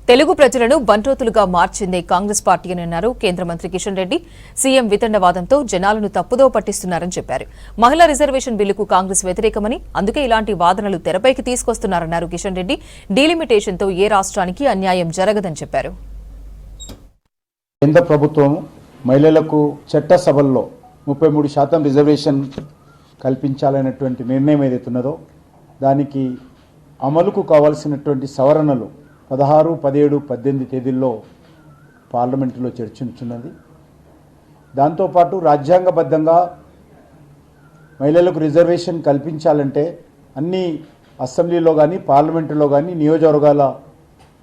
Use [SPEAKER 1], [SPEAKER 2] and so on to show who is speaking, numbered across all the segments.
[SPEAKER 1] తెలుగు ప్రజలను బంట్రోతులుగా మార్చిందే కాంగ్రెస్ పార్టీ అని అన్నారు కేంద్ర మంత్రి కిషన్ రెడ్డి. సీఎం వితండవాదంతో జనాలను తప్పుదో పట్టిస్తున్నారని చెప్పారు. మహిళా రిజర్వేషన్ బిల్లుకు కాంగ్రెస్ వ్యతిరేకమని, అందుకే ఇలాంటి వాదనలు తెరపైకి తీసుకొస్తున్నారన్నారు కిషన్ రెడ్డి. డీలిమిటేషన్తో ఏ రాష్ట్రానికి అన్యాయం జరగదని చెప్పారు.
[SPEAKER 2] కేంద్ర ప్రభుత్వం మహిళలకు చట్టసభల్లో 33% రిజర్వేషన్ కల్పించాలనేటువంటి నిర్ణయం ఏదైతున్నదో దానికి అమలుకు కావాల్సినటువంటి సవరణలు 16, 17, 18 తేదీల్లో పార్లమెంటులో చర్చించున్నది. దాంతోపాటు రాజ్యాంగబద్ధంగా మహిళలకు రిజర్వేషన్ కల్పించాలంటే అన్ని అసెంబ్లీలో కానీ పార్లమెంటులో కానీ నియోజకవర్గాల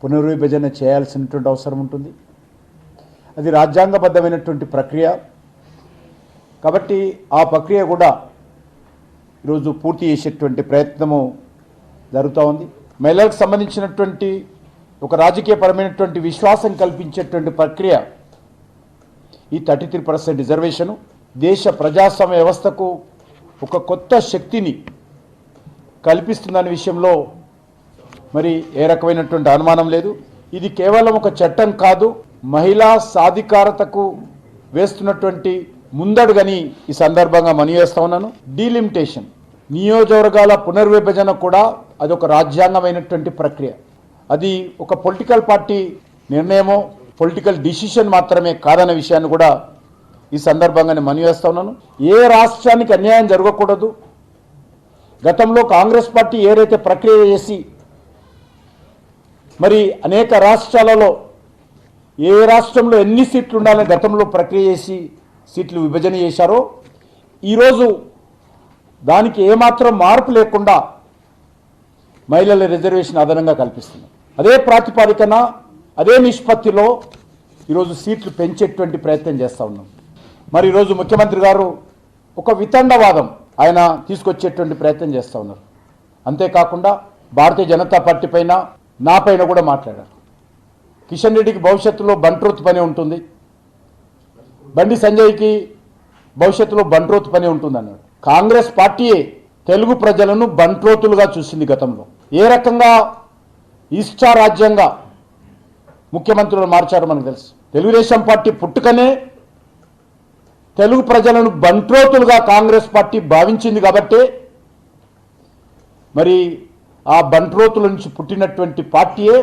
[SPEAKER 2] పునర్విభజన చేయాల్సినటువంటి అవసరం ఉంటుంది. అది రాజ్యాంగబద్ధమైనటువంటి ప్రక్రియ కాబట్టి ఆ ప్రక్రియ కూడా ఈరోజు పూర్తి చేసేటువంటి ప్రయత్నము జరుగుతూ ఉంది. మహిళలకు సంబంధించినటువంటి ఒక రాజకీయపరమైనటువంటి విశ్వాసం కల్పించేటువంటి ప్రక్రియ ఈ 33% రిజర్వేషను దేశ ప్రజాస్వామ్య వ్యవస్థకు ఒక కొత్త శక్తిని కల్పిస్తుందనే విషయంలో మరి ఏ రకమైనటువంటి అనుమానం లేదు. ఇది కేవలం ఒక చట్టం కాదు, మహిళా సాధికారతకు వేస్తున్నటువంటి ముందడుగని ఈ సందర్భంగా మనవి చేస్తా ఉన్నాను. డీలిమిటేషన్, నియోజకవర్గాల పునర్విభజన కూడా అదొక రాజ్యాంగమైనటువంటి ప్రక్రియ. అది ఒక పొలిటికల్ పార్టీ నిర్ణయమో పొలిటికల్ డిసిషన్ మాత్రమే కాదన్న విషయాన్ని కూడా ఈ సందర్భంగానే మనవి చేస్తా ఉన్నాను. ఏ రాష్ట్రానికి అన్యాయం జరగకూడదు. గతంలో కాంగ్రెస్ పార్టీ ఏదైతే ప్రక్రియ చేసి మరి అనేక రాష్ట్రాలలో ఏ రాష్ట్రంలో ఎన్ని సీట్లు ఉండాలని గతంలో ప్రక్రియ చేసి సీట్లు విభజన చేశారో ఈరోజు దానికి ఏమాత్రం మార్పు లేకుండా మహిళల రిజర్వేషన్ అదనంగా కల్పిస్తుంది. అదే ప్రాతిపదికన అదే నిష్పత్తిలో ఈరోజు సీట్లు పెంచేటువంటి ప్రయత్నం చేస్తూ ఉన్నాం. మరి ఈరోజు ముఖ్యమంత్రి గారు ఒక వితండవాదం ఆయన తీసుకొచ్చేటువంటి ప్రయత్నం చేస్తూ ఉన్నారు. అంతేకాకుండా భారతీయ జనతా పార్టీ పైన నా పైన కూడా మాట్లాడారు. కిషన్ రెడ్డికి భవిష్యత్తులో బంట్రోత్ పని ఉంటుంది, బండి సంజయ్కి భవిష్యత్తులో బంట్రోత్ పని ఉంటుంది అన్నాడు. కాంగ్రెస్ పార్టీయే తెలుగు ప్రజలను బంట్రోతులుగా చూసింది గతంలో. ఏ రకంగా ఇష్టారాజ్యంగా ముఖ్యమంత్రులు మార్చారో మనకు తెలుసు. తెలుగుదేశం పార్టీ పుట్టుకనే తెలుగు ప్రజలను బంట్రోతులుగా కాంగ్రెస్ పార్టీ భావించింది కాబట్టి మరి ఆ బంట్రోతుల నుంచి పుట్టినటువంటి పార్టీయే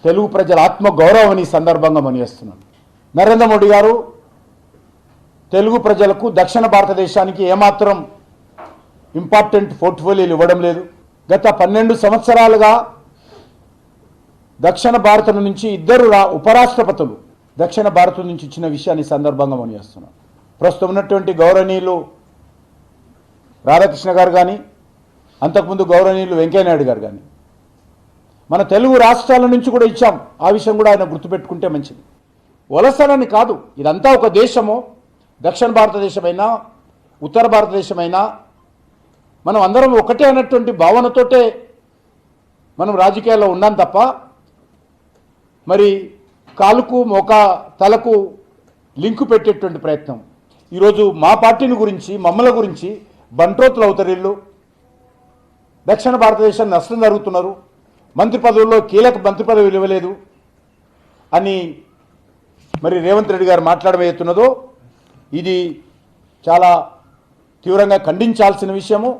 [SPEAKER 2] తెలుగు ప్రజల ఆత్మగౌరవం ఈ సందర్భంగా మనయేస్తున్నాను. నరేంద్ర మోడీ గారు తెలుగు ప్రజలకు దక్షిణ భారతదేశానికి ఏమాత్రం ఇంపార్టెంట్ పోర్ట్ఫోలియోలు ఇవ్వడం లేదు. గత 12 సంవత్సరాలుగా దక్షిణ భారతం నుంచి 2 ఉపరాష్ట్రపతులు దక్షిణ భారతం నుంచి ఇచ్చిన విషయాన్ని సందర్భంగా మనయేస్తున్నాను. ప్రస్తుతం ఉన్నటువంటి గౌరవనీయులు రాధాకృష్ణ గారు కానీ అంతకుముందు గౌరవనీయులు వెంకయ్యనాయుడు గారు కానీ మన తెలుగు రాష్ట్రాల నుంచి కూడా ఇచ్చాం. ఆ విషయం కూడా ఆయన గుర్తుపెట్టుకుంటే మంచిది. వలసలని కాదు, ఇదంతా ఒక దేశము. దక్షిణ భారతదేశమైనా ఉత్తర భారతదేశమైనా మనం అందరం ఒకటే అన్నటువంటి భావనతోటే మనం రాజకీయాల్లో ఉన్నాం తప్ప మరి కాలుకు మోక తలకు లింకు పెట్టేటువంటి ప్రయత్నం ఈరోజు మా పార్టీని గురించి మమ్మల్ని గురించి బంట్రోతులు అవుతారు. దక్షిణ భారతదేశాన్ని నష్టం జరుగుతున్నారు, మంత్రి పదవుల్లో కీలక మంత్రి పదవులు ఇవ్వలేదు అని మరి రేవంత్ రెడ్డి గారు మాట్లాడబోతున్నదో ఇది చాలా తీవ్రంగా ఖండించాల్సిన విషయము.